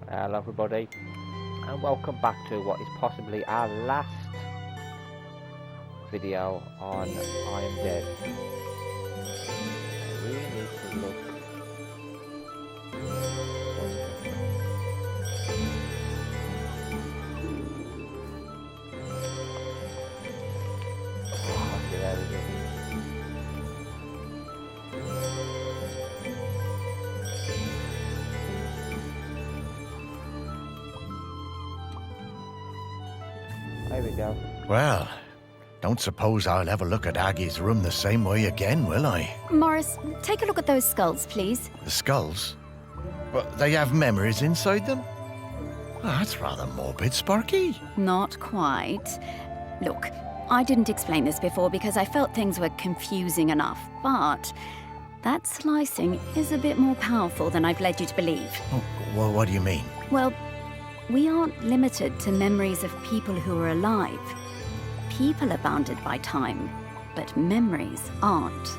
Hello everybody, and welcome back to what is possibly our last video on I Am Dead. We need to look okay, there we go. There we go. Well, don't suppose I'll ever look at Aggie's room the same way again, will I? Morris, take a look at those skulls, please. The skulls? But they have memories inside them? Oh, that's rather morbid, Sparky. Not quite. Look, I didn't explain this before because I felt things were confusing enough, but that slicing is a bit more powerful than I've led you to believe. Oh, well, what do you mean? Well, we aren't limited to memories of people who are alive. People are bounded by time, but memories aren't.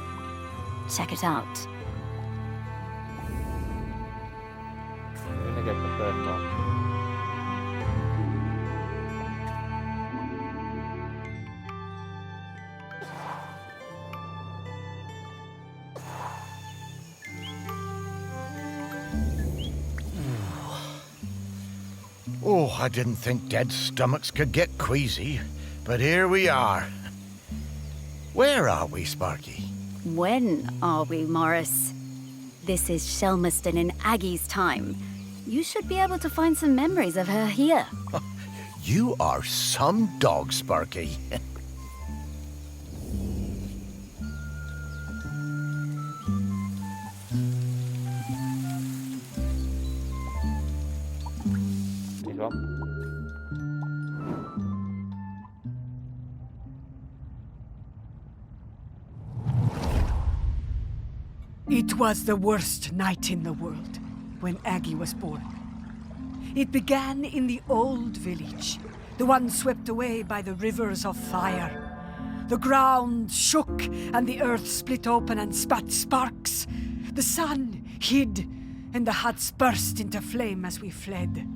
Check it out. I'm gonna get the first one. Oh, I didn't think dead stomachs could get queasy, but here we are. Where are we, Sparky? When are we, Morris? This is Shelmerston in Aggie's time. You should be able to find some memories of her here. You are some dog, Sparky. This one. It was the worst night in the world when Aggie was born. It began in the old village, the one swept away by the rivers of fire. The ground shook and the earth split open and spat sparks. The sun hid and the huts burst into flame as we fled.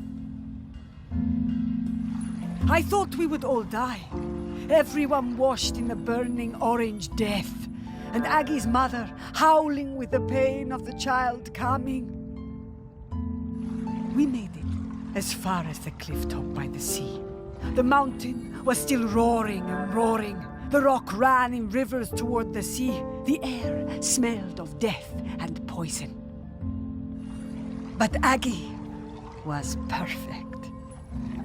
I thought we would all die, everyone washed in the burning orange death, and Aggie's mother howling with the pain of the child coming. We made it as far as the cliff top by the sea. The mountain was still roaring and roaring. The rock ran in rivers toward the sea. The air smelled of death and poison. But Aggie was perfect.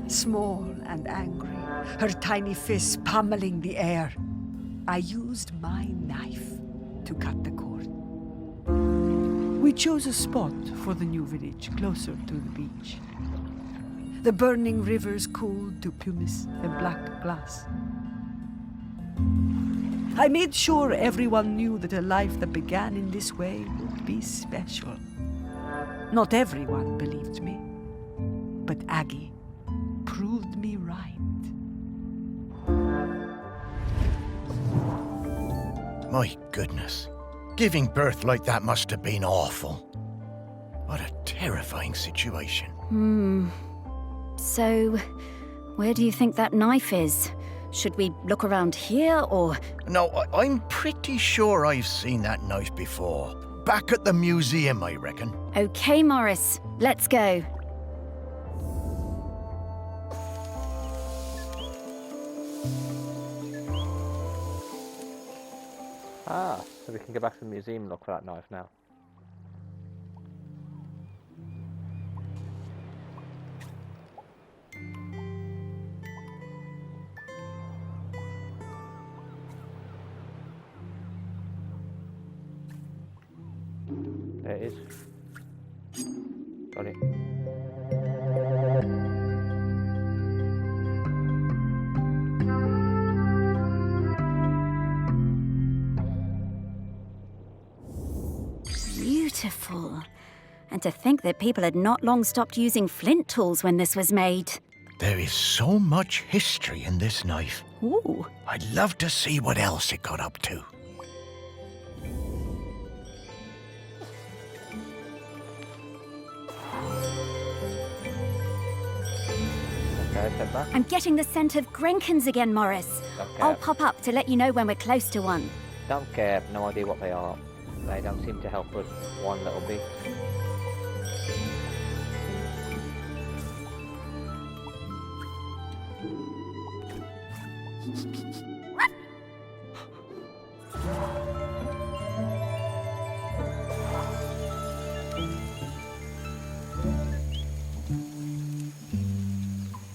Small and angry, her tiny fists pummeling the air. I used my knife to cut the cord. We chose a spot for the new village, closer to the beach. The burning rivers cooled to pumice and black glass. I made sure everyone knew that a life that began in this way would be special. Not everyone believed me, but Aggie proved me right. My goodness. Giving birth like that must have been awful. What a terrifying situation. So, where do you think that knife is? Should we look around here, or...? No, I'm pretty sure I've seen that knife before. Back at the museum, I reckon. Okay, Morris, let's go. Ah, so we can go back to the museum and look for that knife now. There it is. Got it. Beautiful. And to think that people had not long stopped using flint tools when this was made. There is so much history in this knife. Ooh. I'd love to see what else it got up to. Okay, head back. I'm getting the scent of Grenkins again, Morris. Don't I'll care. pop up to let you know when we're close to one. Don't care. No idea what they are. They don't seem to help us one little bit.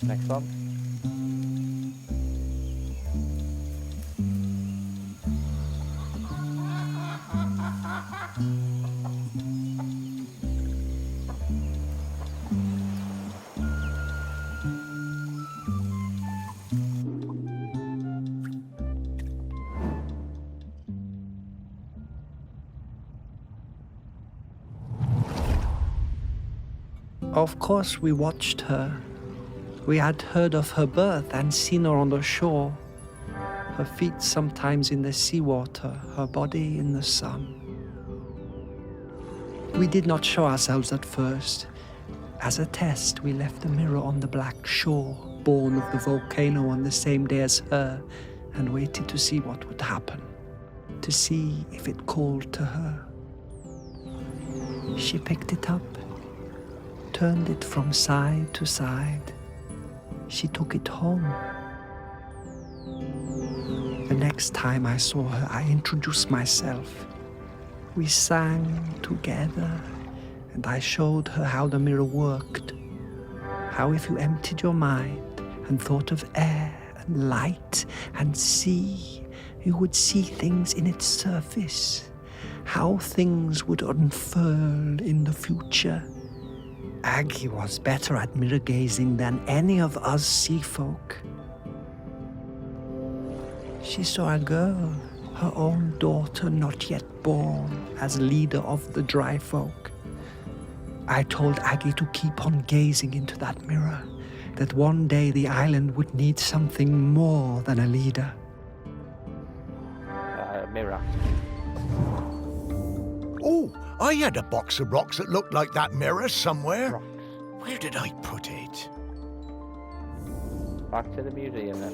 Next one. Of course, we watched her. We had heard of her birth and seen her on the shore. Her feet sometimes in the seawater, her body in the sun. We did not show ourselves at first. As a test, we left the mirror on the black shore, born of the volcano on the same day as her, and waited to see what would happen, to see if it called to her. She picked it up, turned it from side to side. She took it home. The next time I saw her, I introduced myself. We sang together, and I showed her how the mirror worked. How if you emptied your mind and thought of air and light and sea, you would see things in its surface. How things would unfurl in the future. Aggie was better at mirror gazing than any of us sea folk. She saw a girl, her own daughter not yet born, as leader of the dry folk. I told Aggie to keep on gazing into that mirror, that one day the island would need something more than a leader. Mirror. Oh, I had a box of rocks that looked like that mirror somewhere. Rocks. Where did I put it? Back to the museum then.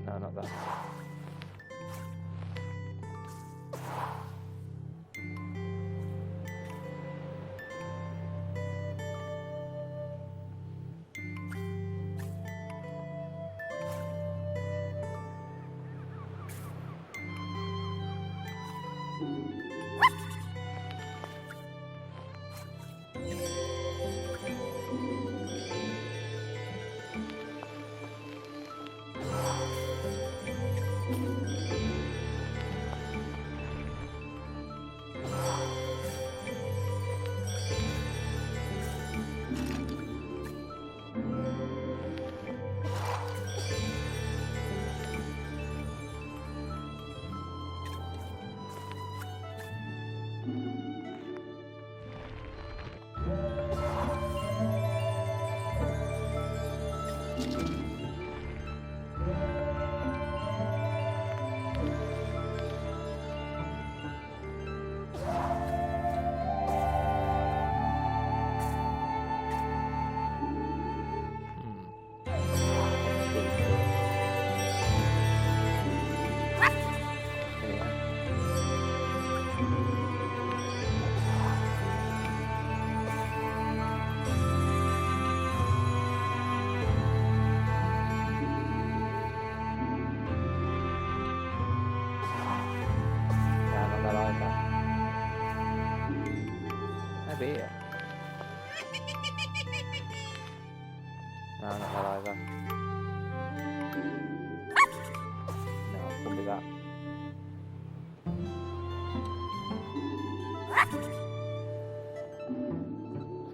No, not that. Beer. No, not that either. No, it couldn't be that.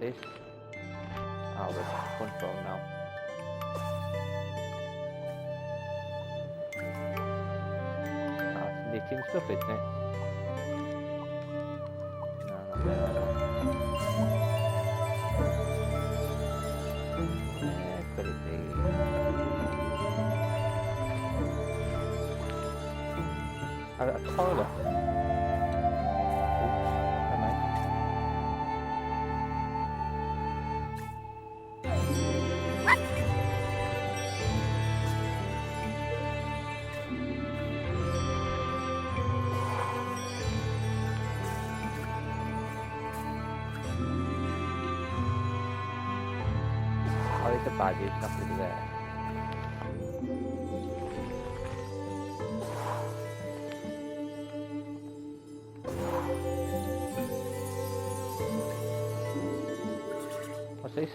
This? Oh, the punch bowl now. That's knitting stuff, isn't it? A toilet. Oops, never mind. Oh, it's a badge, it's not really there. What's this?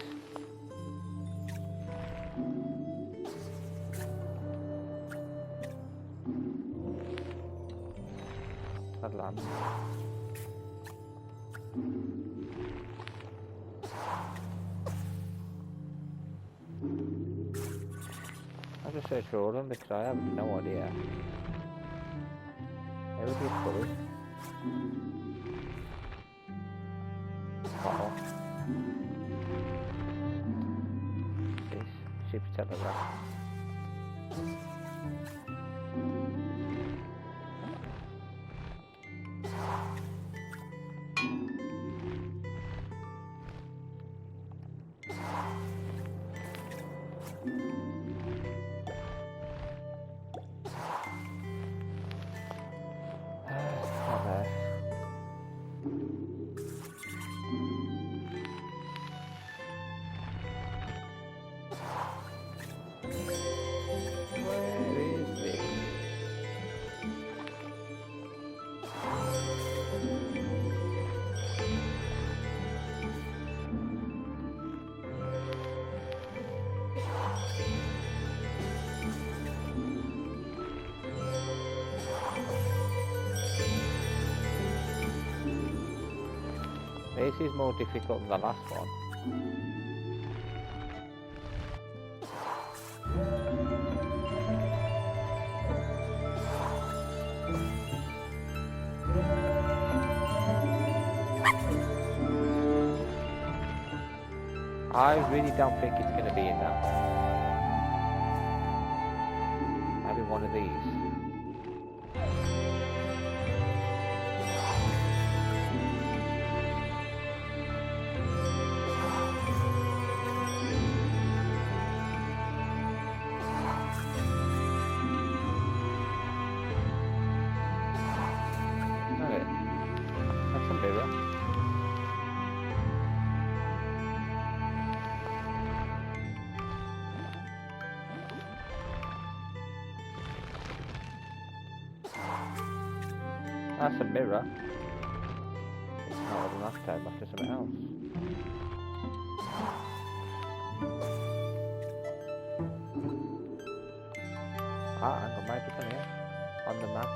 That lamp. I'll just search for all of them because I have no idea. Everything's covered. Uh-oh. This ship's telegraph. Not there. Where is this? This is more difficult than the last one. I really don't think it's going to be in that one. Maybe one of these. Okay. That's a mirror. That's a mirror. It's not the last time, after something else. Ah, hang on, maybe something else on the map.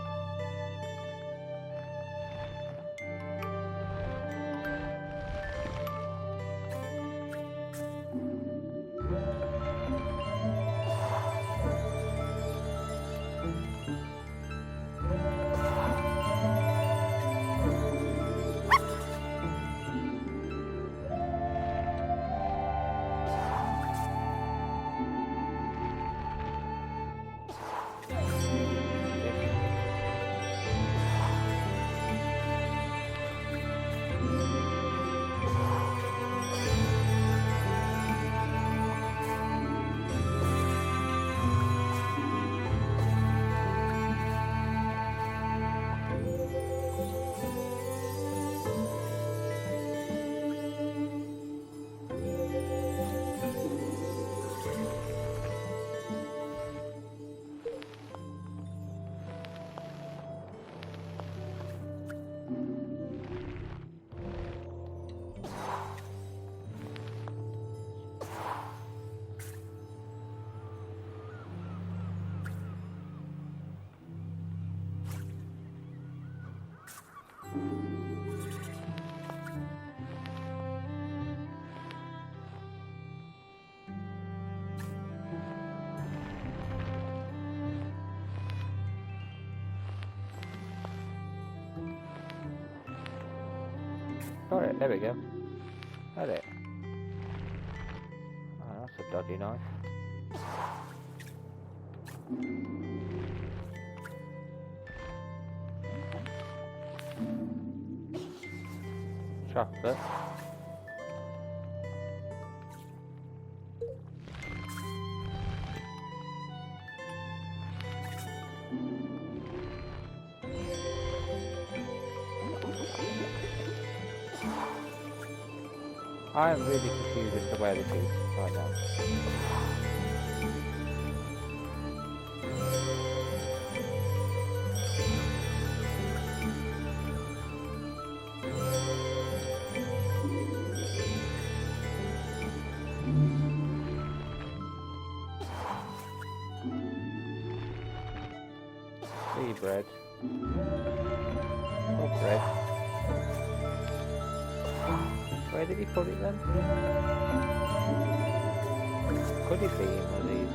Got it, there we go. Got it. Oh, that's a dodgy knife. chocolate. I am really confused as to where this is right now. Sea bread. Oh, bread. Where did he put it then? Could it be in one of these?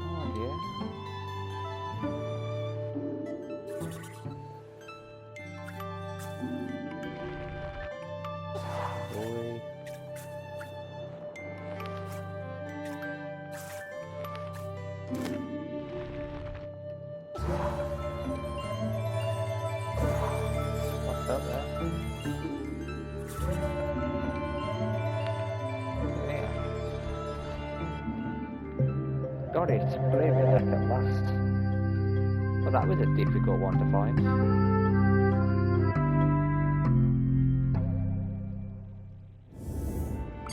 Oh dear. Boy. What's up there? Yeah. Got it, believe it at last. Well, that was a difficult one to find.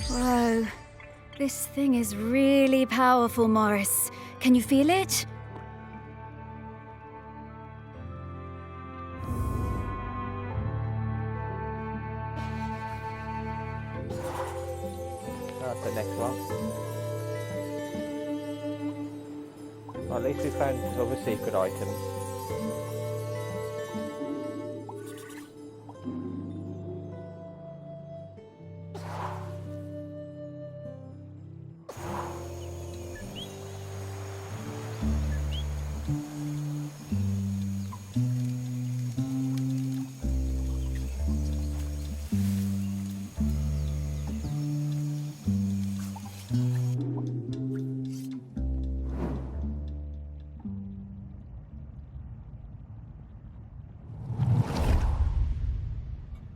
Whoa. This thing is really powerful, Morris. Can you feel it? That's the next one. Well, at least we found other secret items.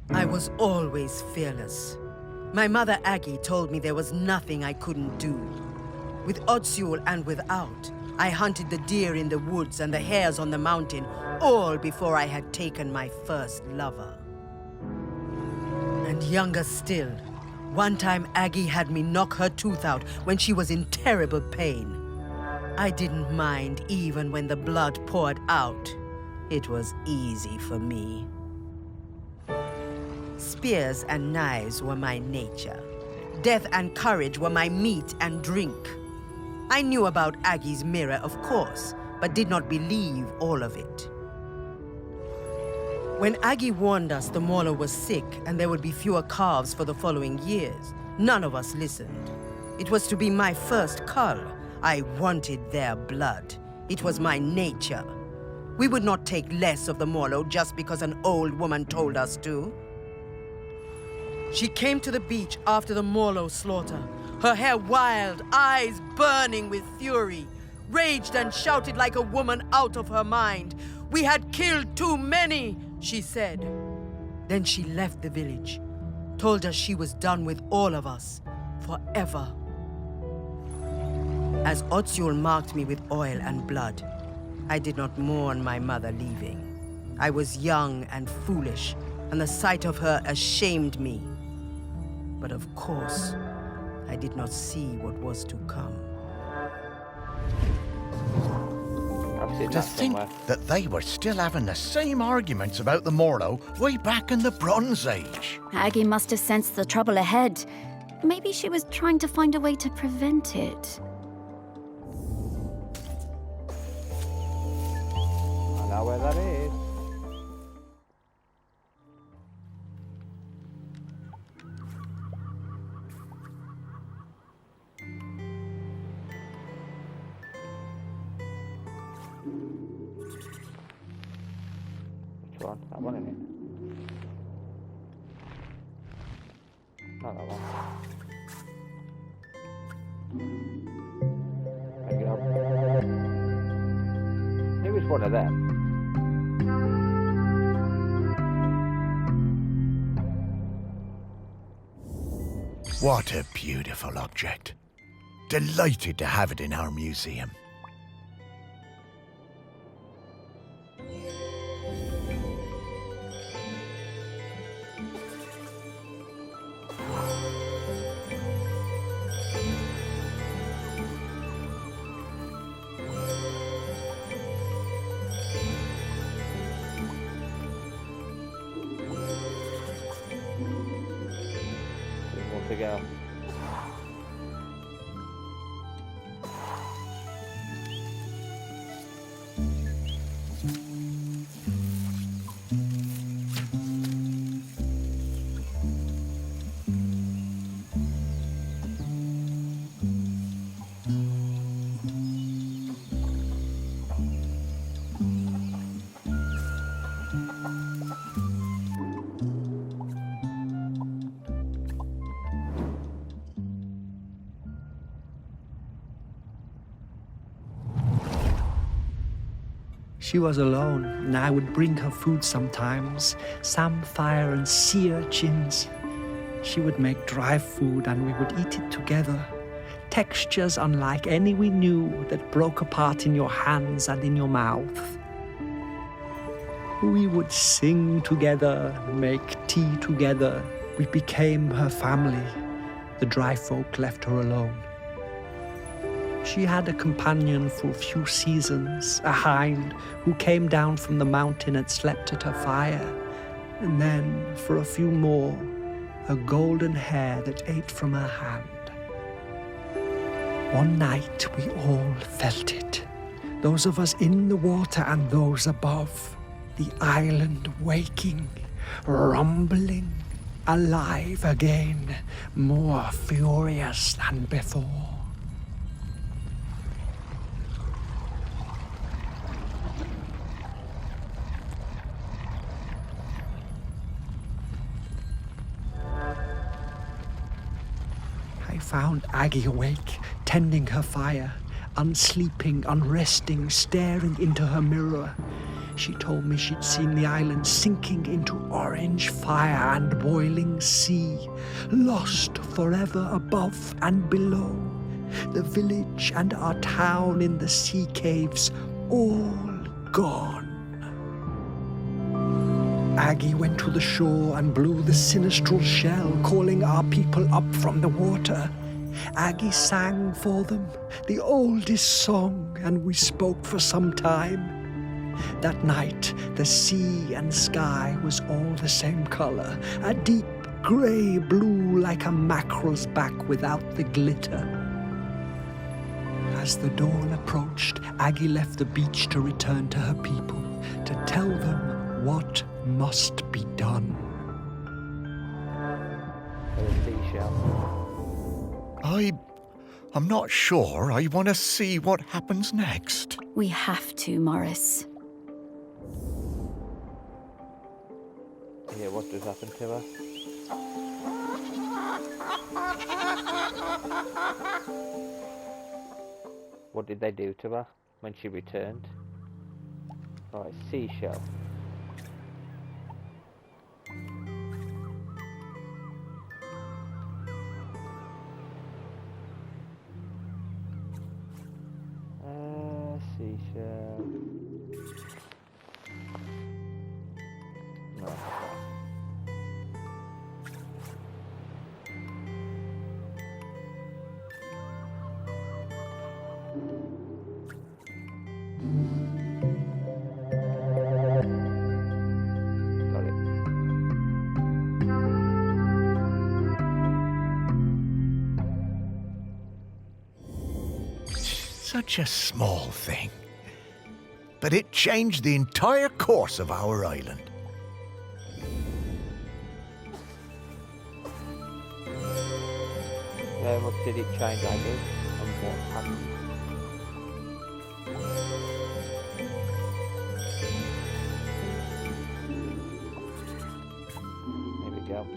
I was always fearless. My mother Aggie told me there was nothing I couldn't do. With Otsul and without, I hunted the deer in the woods and the hares on the mountain, all before I had taken my first lover. And younger still, one time Aggie had me knock her tooth out when she was in terrible pain. I didn't mind even when the blood poured out. It was easy for me. Spears and knives were my nature. Death and courage were my meat and drink. I knew about Aggie's mirror, of course, but did not believe all of it. When Aggie warned us the Mauler was sick and there would be fewer calves for the following years, none of us listened. It was to be my first cull. I wanted their blood. It was my nature. We would not take less of the Mauler just because an old woman told us to. She came to the beach after the Morlo slaughter, her hair wild, eyes burning with fury, raged and shouted like a woman out of her mind. "We had killed too many," she said. Then she left the village, told us she was done with all of us, forever. As Otsul marked me with oil and blood, I did not mourn my mother leaving. I was young and foolish, and the sight of her ashamed me. But of course, I did not see what was to come. I I've seen To that think somewhere. that they were still having the same arguments about the Morlo way back in the Bronze Age. Aggie must have sensed the trouble ahead. Maybe she was trying to find a way to prevent it. I know where that is. Which one? That one in it. Not that one. There you go. It was one of them. What a beautiful object. Delighted to have it in our museum. There's more to go. She was alone, and I would bring her food sometimes, samphire and sea urchins. She would make dry food and we would eat it together. Textures unlike any we knew that broke apart in your hands and in your mouth. We would sing together, make tea together. We became her family. The dry folk left her alone. She had a companion for a few seasons, a hind who came down from the mountain and slept at her fire. And then, for a few more, a golden hare that ate from her hand. One night we all felt it. Those of us in the water and those above. The island waking, rumbling, alive again, more furious than before. I found Aggie awake, tending her fire, unsleeping, unresting, staring into her mirror. She told me she'd seen the island sinking into orange fire and boiling sea, lost forever above and below. The village and our town in the sea caves, all gone. Aggie went to the shore and blew the sinistral shell, calling our people up from the water. Aggie sang for them, the oldest song, and we spoke for some time. That night, the sea and sky was all the same color, a deep grey blue like a mackerel's back without the glitter. As the dawn approached, Aggie left the beach to return to her people, to tell them what must be done. A seashell. I'm not sure I want to see what happens next. We have to, Morris. Yeah, what does happen to her? What did they do to her when she returned? Right, seashell. Seashell. No. Such a small thing. But it changed the entire course of our island. Very much did it change, I guess, and what happened. Here we go.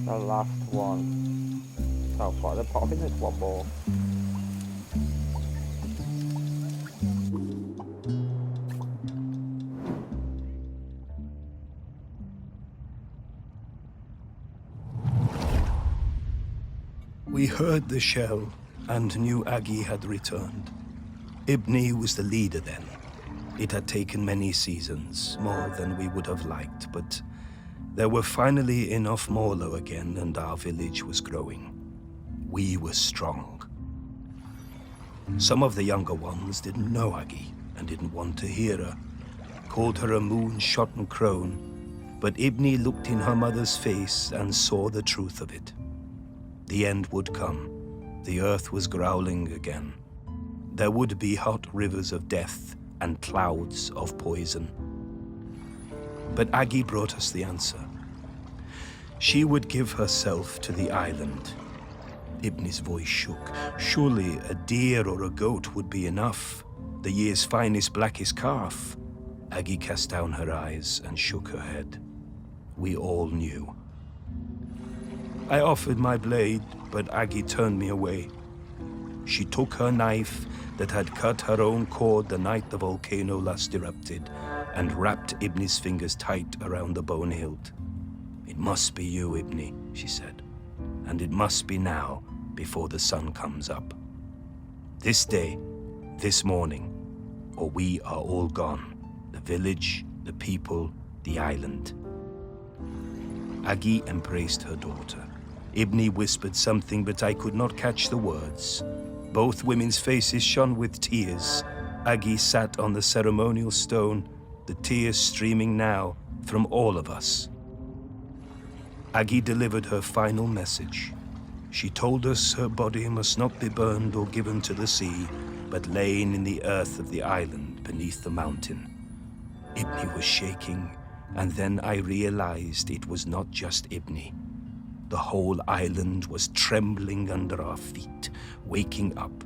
The last one. So far, the I think there's one more. We heard the shell and knew Aggie had returned. Ibni was the leader then. It had taken many seasons, more than we would have liked, but there were finally enough Morlo again and our village was growing. We were strong. Some of the younger ones didn't know Aggie and didn't want to hear her, called her a moon-shotten crone, but Ibni looked in her mother's face and saw the truth of it. The end would come. The earth was growling again. There would be hot rivers of death and clouds of poison. But Aggie brought us the answer. She would give herself to the island. Ibni's voice shook. Surely a deer or a goat would be enough. The year's finest, blackest calf. Aggie cast down her eyes and shook her head. We all knew. I offered my blade, but Aggie turned me away. She took her knife that had cut her own cord the night the volcano last erupted and wrapped Ibni's fingers tight around the bone hilt. It must be you, Ibni, she said, and it must be now before the sun comes up. This day, this morning, or we are all gone. The village, the people, the island. Aggie embraced her daughter. Ibni whispered something, but I could not catch the words. Both women's faces shone with tears. Aggie sat on the ceremonial stone, the tears streaming now from all of us. Aggie delivered her final message. She told us her body must not be burned or given to the sea, but lain in the earth of the island beneath the mountain. Ibni was shaking, and then I realized it was not just Ibni. The whole island was trembling under our feet, waking up.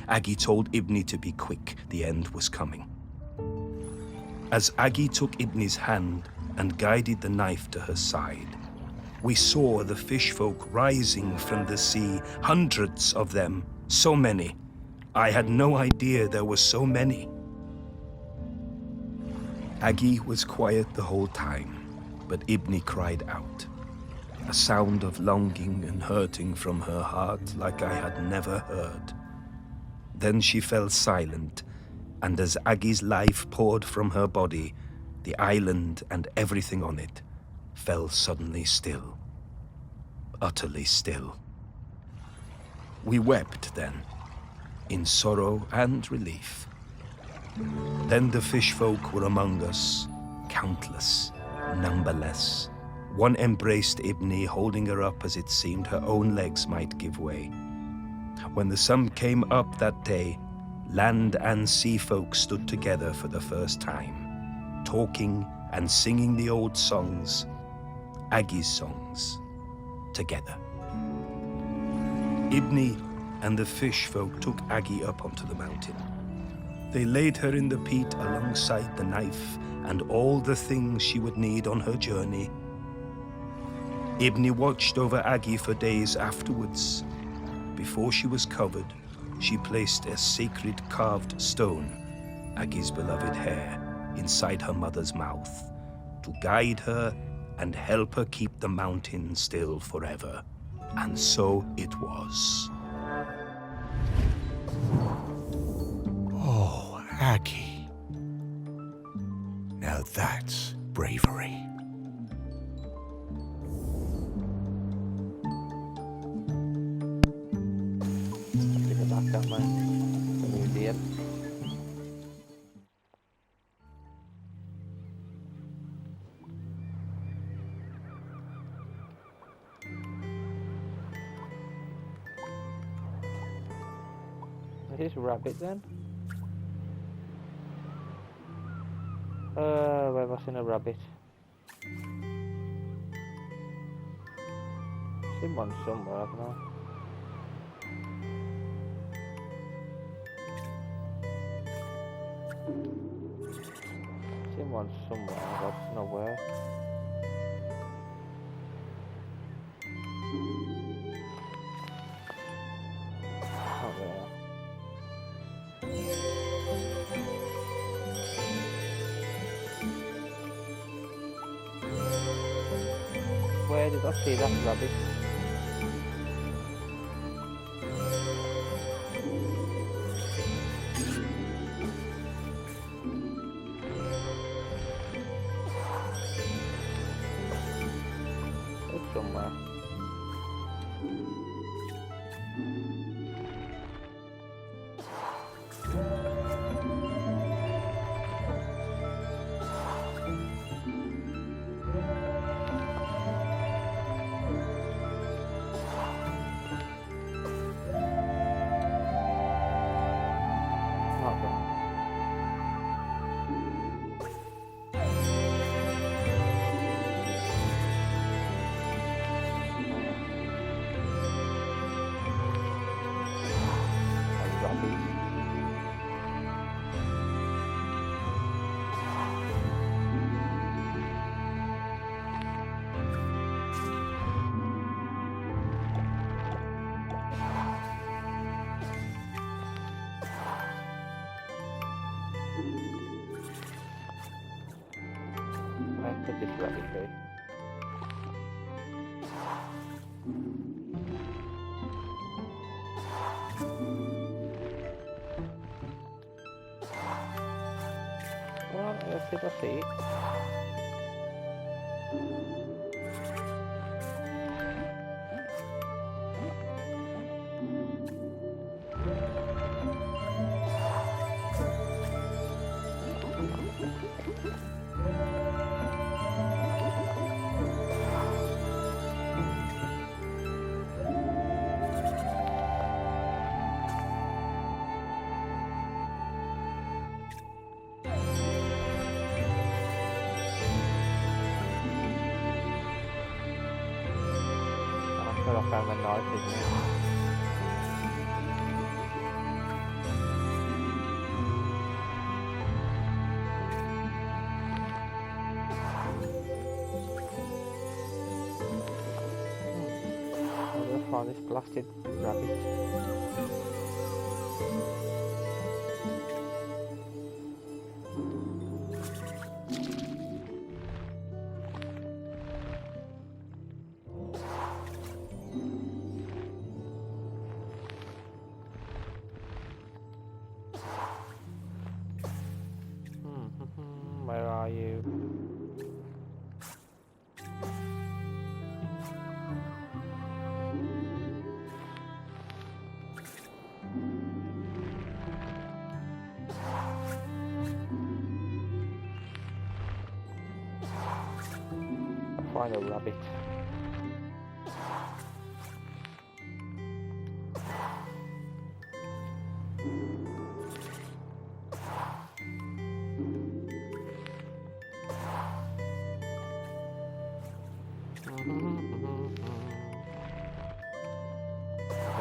Aggie told Ibni to be quick, the end was coming. As Aggie took Ibni's hand and guided the knife to her side, we saw the fish folk rising from the sea, hundreds of them, so many. I had no idea there were so many. Aggie was quiet the whole time, but Ibni cried out. A sound of longing and hurting from her heart like I had never heard. Then she fell silent, and as Aggie's life poured from her body, the island and everything on it fell suddenly still. Utterly still. We wept then, in sorrow and relief. Then the fish folk were among us, countless, numberless. One embraced Ibni, holding her up as it seemed her own legs might give way. When the sun came up that day, land and sea folk stood together for the first time, talking and singing the old songs, Aggie's songs, together. Ibni and the fish folk took Aggie up onto the mountain. They laid her in the peat alongside the knife and all the things she would need on her journey. Ibni watched over Aggie for days afterwards. Before she was covered, she placed a sacred carved stone, Aggie's beloved hair, inside her mother's mouth, to guide her and help her keep the mountain still forever. And so it was. Oh, Aggie. Now that's bravery. That man, the museum. this rabbit then? Where was in a rabbit? Seen one somewhere, haven't I? Seen one somewhere, but nowhere. Not there. Where did I see that rabbit? It's somewhere. Not there. A rabbit. Where could this rabbit be? Well, let's see if I see it. I feel like I'm a knife, isn't it? How do I find this blasted rabbit? Where are you? I'll find a rabbit. Look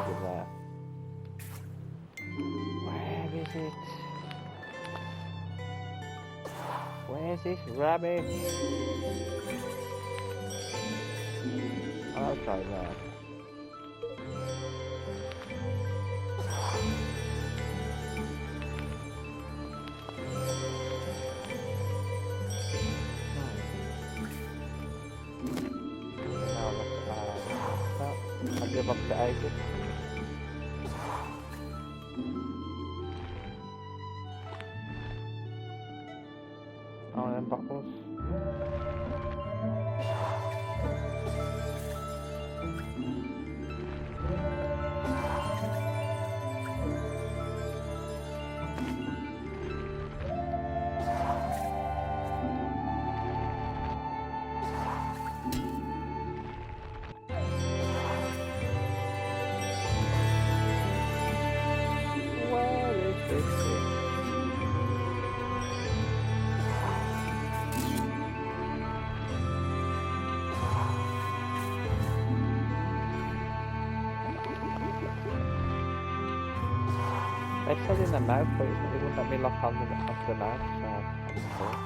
at that. Where is it? Where's this rabbit? I'll try that. I give up the exit. Oh, them bottles. It said in the mouth, but it wouldn't let me lock onto the mouth, so I'm not sure.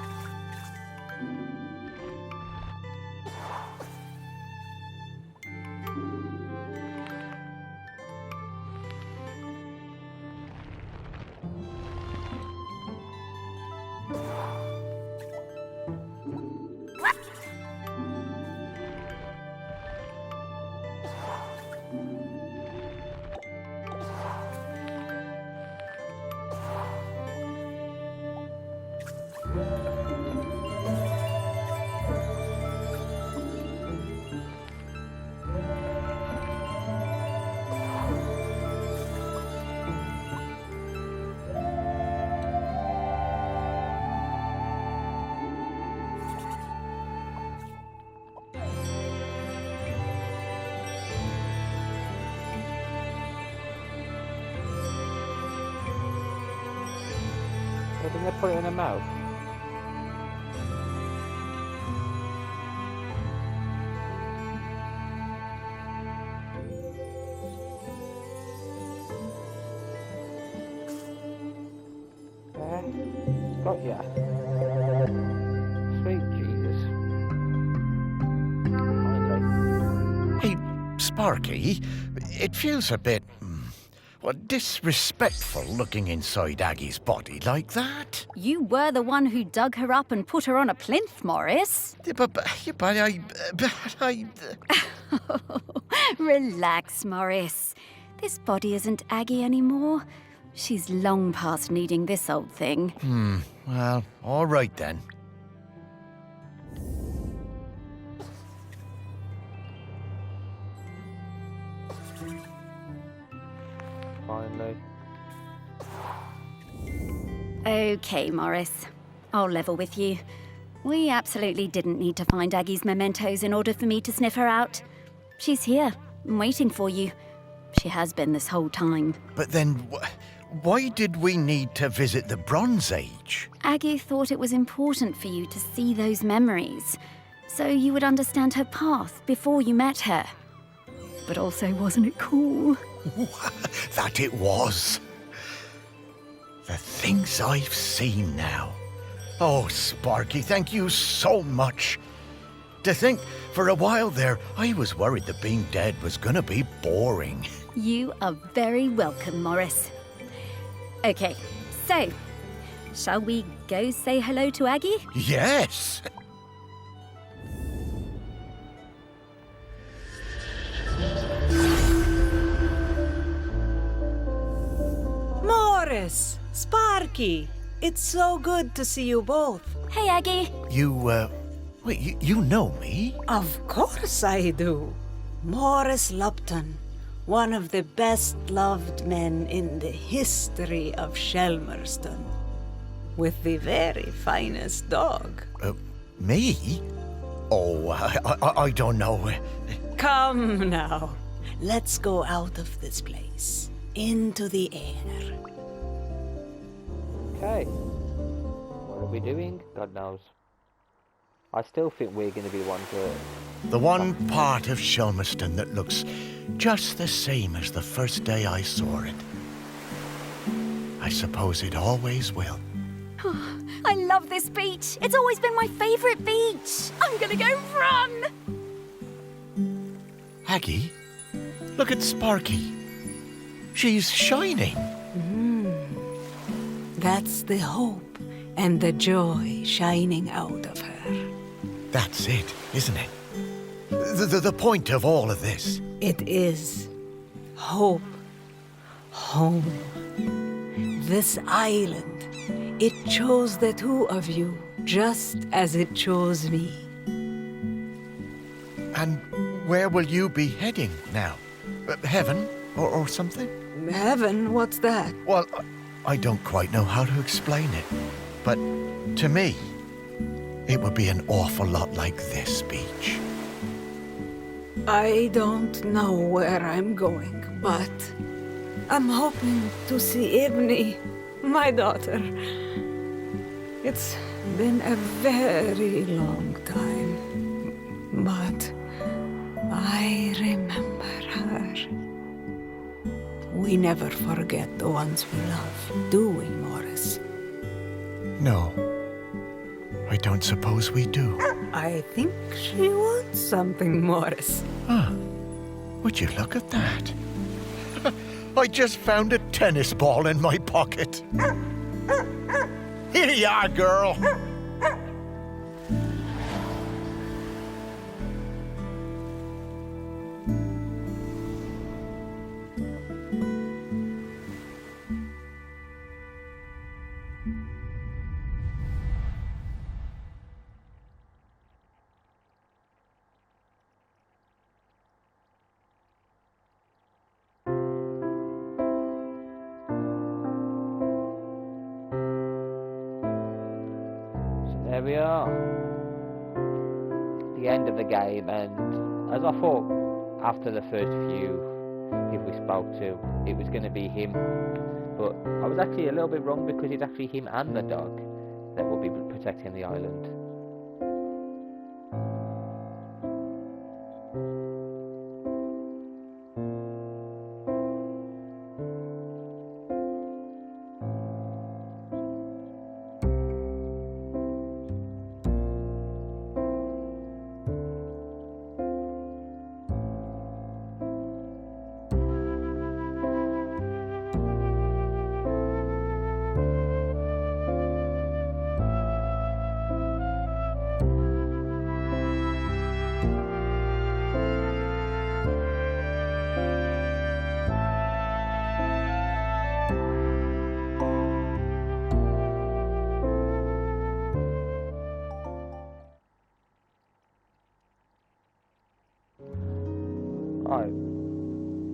Didn't they put it in her mouth? Got ya. Sweet Jesus. Finally. Hey, Sparky, it feels a bit, well, disrespectful looking inside Aggie's body like that. You were the one who dug her up and put her on a plinth, Morris. Yeah, but I... Relax, Morris. This body isn't Aggie anymore. She's long past needing this old thing. Well, all right then. Finally. Okay, Morris. I'll level with you. We absolutely didn't need to find Aggie's mementos in order for me to sniff her out. She's here, waiting for you. She has been this whole time. But then, why did we need to visit the Bronze Age? Aggie thought it was important for you to see those memories, so you would understand her path before you met her. But also, wasn't it cool? That it was. The things I've seen now. Oh, Sparky, thank you so much. To think, for a while there, I was worried that being dead was gonna be boring. You are very welcome, Morris. Okay, so, shall we go say hello to Aggie? Yes! Morris, Sparky, it's so good to see you both. Hey, Aggie. Wait, you know me? Of course I do. Morris Lupton, one of the best-loved men in the history of Shelmerston, with the very finest dog. Me? Oh, I don't know. Come now, let's go out of this place, into the air. Okay. What are we doing? God knows. I still think we're going to be the ones that... The one part of Shelmerston that looks just the same as the first day I saw it. I suppose it always will. I love this beach. It's always been my favorite beach. I'm gonna go run. Aggie, look at Sparky. She's shining. That's the hope and the joy shining out of her. That's it, isn't it? The point of all of this. It is hope, home. This island, it chose the two of you just as it chose me. And where will you be heading now? Heaven or something? Heaven, what's that? Well, I don't quite know how to explain it. But to me, it would be an awful lot like this beach. I don't know where I'm going, but I'm hoping to see Ibni, my daughter. It's been a very long time, but I remember her. We never forget the ones we love, do we, Morris? No. I don't suppose we do. I think she wants something, Morris. Would you look at that? I just found a tennis ball in my pocket. Here you are, girl. There we are. The end of the game, and as I thought after the first few people we spoke to, it was going to be him. But I was actually a little bit wrong, because it's actually him and the dog that will be protecting the island.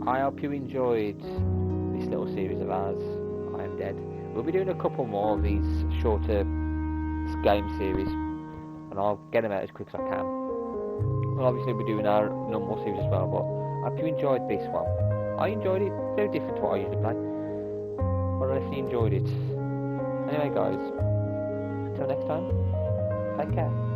I hope you enjoyed this little series of ours, I Am Dead. We'll be doing a couple more of these shorter game series, and I'll get them out as quick as I can. We'll obviously be doing our normal series as well, but I hope you enjoyed this one. I enjoyed it, very different to what I usually play, but I definitely enjoyed it. Anyway guys, until next time, take care.